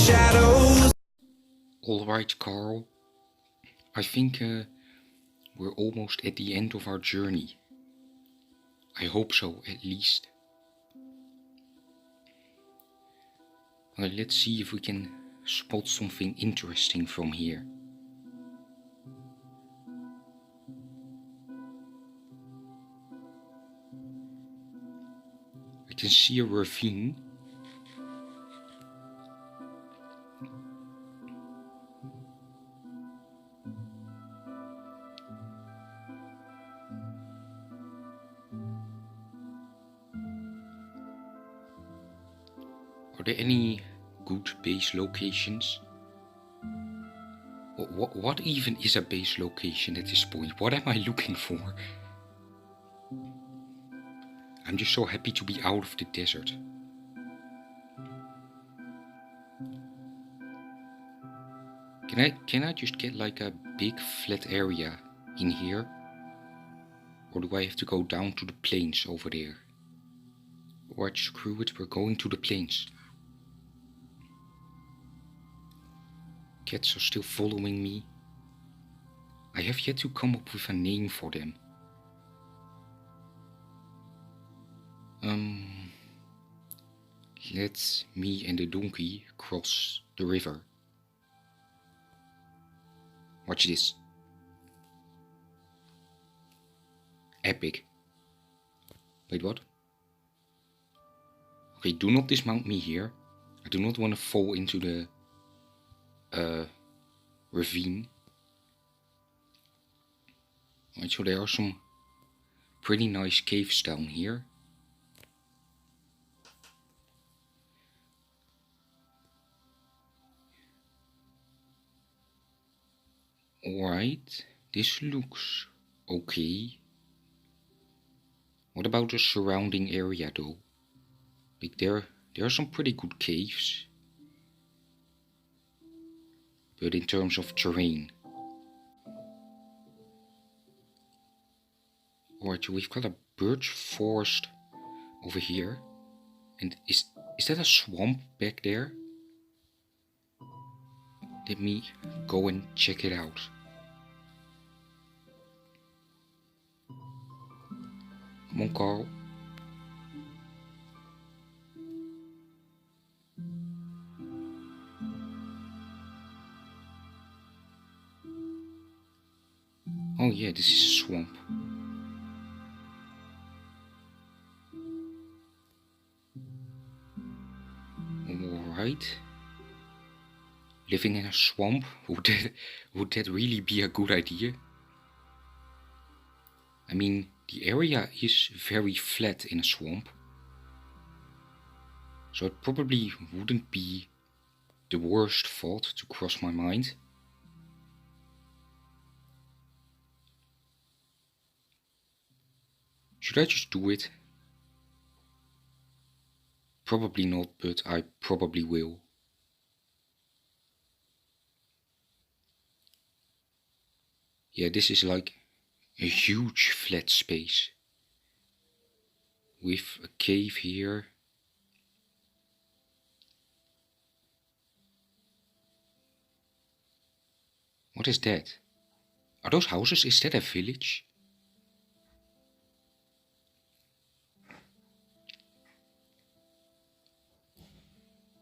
shadows. Alright, Carl. I think we're almost at the end of our journey. I hope so, at least. Well, let's see if we can spot something interesting from here. I can see a ravine. Are there any good base locations? What even is a base location at this point? What am I looking for? I'm just so happy to be out of the desert. Can I just get like a big flat area in here? Or do I have to go down to the plains over there? Alright, screw it, we're going to the plains. Cats are still following me. I have yet to come up with a name for them. Let me and the donkey cross the river. Watch this. Epic. Wait, what? Okay, do not dismount me here. I do not want to fall into the ravine. Right, so there are some pretty nice caves down here. Alright, this looks okay. What about the surrounding area though? Like there are some pretty good caves. But in terms of terrain. Alright, so we've got a birch forest over here. And is that a swamp back there? Let me go and check it out. Come on, Carl. Oh yeah, this is a swamp. Alright. Living in a swamp, would that really be a good idea? I mean, the area is very flat in a swamp. So it probably wouldn't be the worst thought to cross my mind. Should I just do it? Probably not, but I probably will. Yeah, this is like a huge flat space. With a cave here. What is that? Are those houses? Is that a village?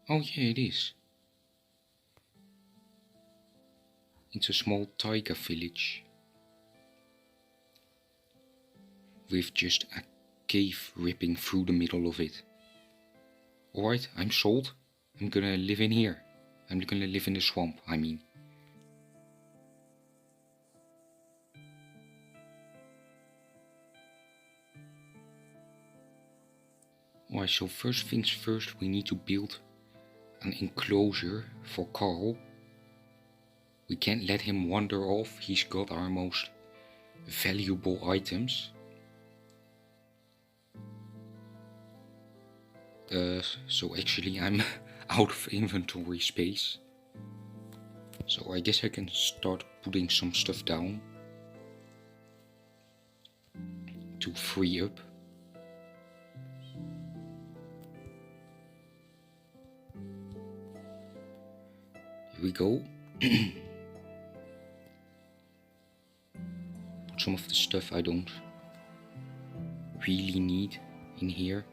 Oh yeah, it is. It's a small taiga village. With just a cave ripping through the middle of it. Alright, I'm sold. I'm gonna live in here. I'm gonna live in the swamp, I mean. Alright, so first things first, we need to build an enclosure for Carl. We can't let him wander off. He's got our most valuable items. So actually I'm out of inventory space. So I guess I can start putting some stuff down to free up. Here we go. Put some of the stuff I don't really need in here.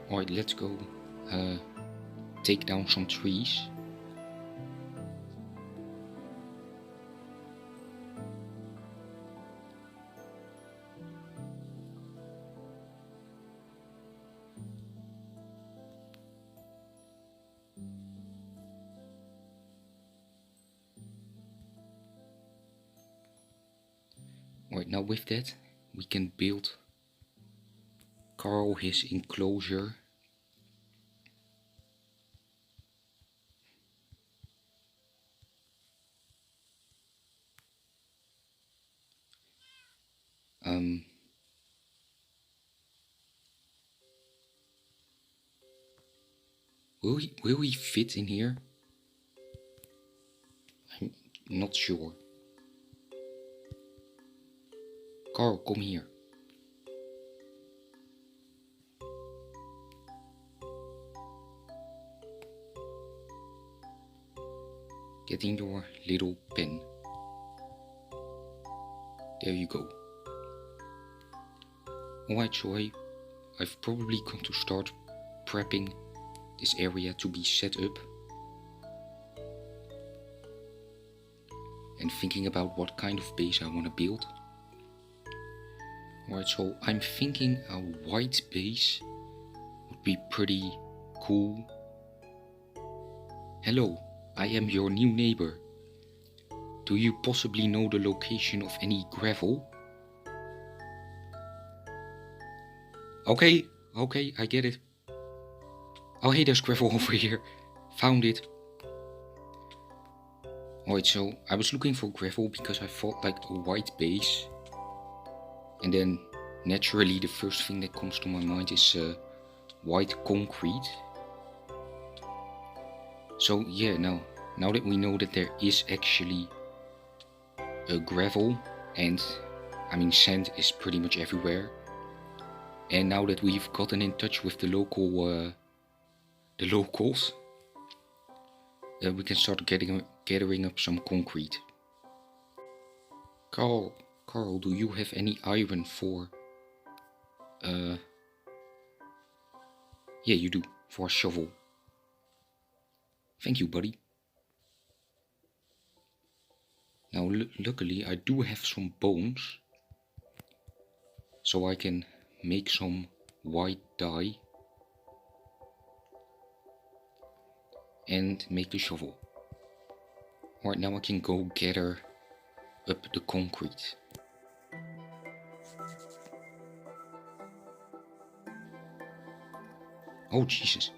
Alright, let's go take down some trees. Alright, now with that we can build Carl his enclosure. Will he fit in here? I'm not sure. Carl, come here. Get in your little pen. There you go. Alright, so I've probably got to start prepping this area to be set up. And thinking about what kind of base I want to build. Alright, so I'm thinking a white base would be pretty cool. Hello, I am your new neighbor. Do you possibly know the location of any gravel? Okay, I get it. Oh hey, there's gravel over here. Found it. Alright, so I was looking for gravel because I thought like a white base. And then naturally the first thing that comes to my mind is white concrete. So yeah, now that we know that there is actually a gravel, and I mean sand is pretty much everywhere. And now that we've gotten in touch with the locals, we can start gathering up some concrete. Carl, do you have any iron for? Yeah, you do, for a shovel. Thank you, buddy. Now, luckily, I do have some bones, so I can make some white dye and make the shovel. Alright, now I can go gather up the concrete. Oh Jesus.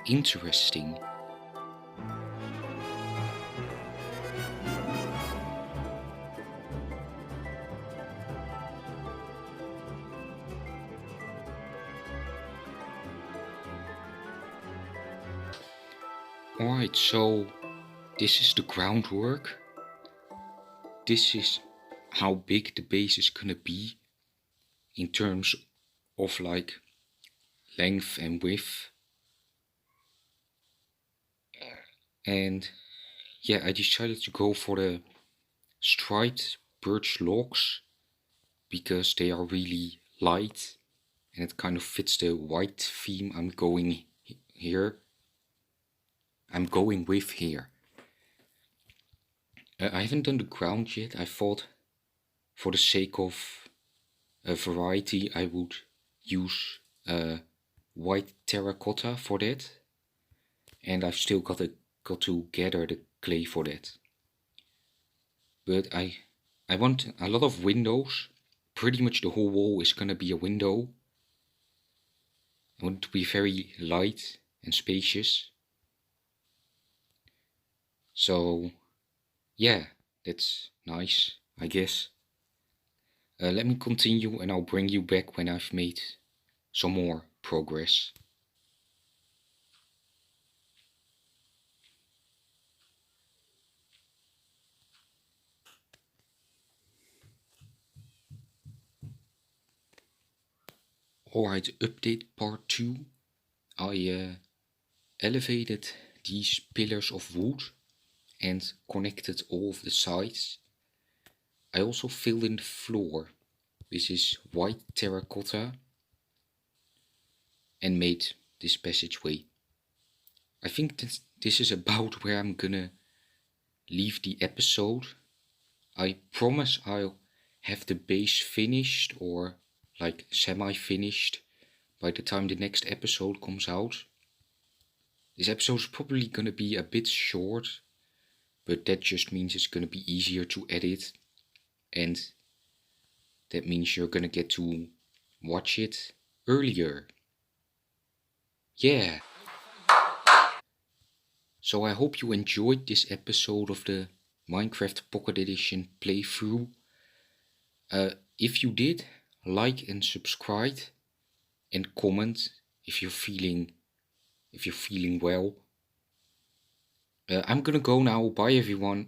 Interesting. Alright, so this is the groundwork. This is how big the base is gonna be in terms of like length and width. And yeah, I decided to go for the striped birch logs because they are really light and it kind of fits the white theme I'm going with here. I haven't done the ground yet. I thought for the sake of a variety I would use white terracotta for that, and I've still got to gather the clay for that. But I want a lot of windows. Pretty much the whole wall is gonna be a window. I want it to be very light and spacious. So yeah, that's nice, I guess. Let me continue and I'll bring you back when I've made some more progress. Alright, update part 2. I elevated these pillars of wood and connected all of the sides. I also filled in the floor. This is white terracotta and made this passageway. I think this is about where I'm gonna leave the episode. I promise I'll have the base finished or like semi-finished by the time the next episode comes out. This episode is probably gonna be a bit short, but that just means it's gonna be easier to edit, and that means you're gonna get to watch it earlier. Yeah. So I hope you enjoyed this episode of the Minecraft Pocket Edition playthrough. If you did, like and subscribe and comment if you're feeling well. I'm gonna go now. Bye everyone.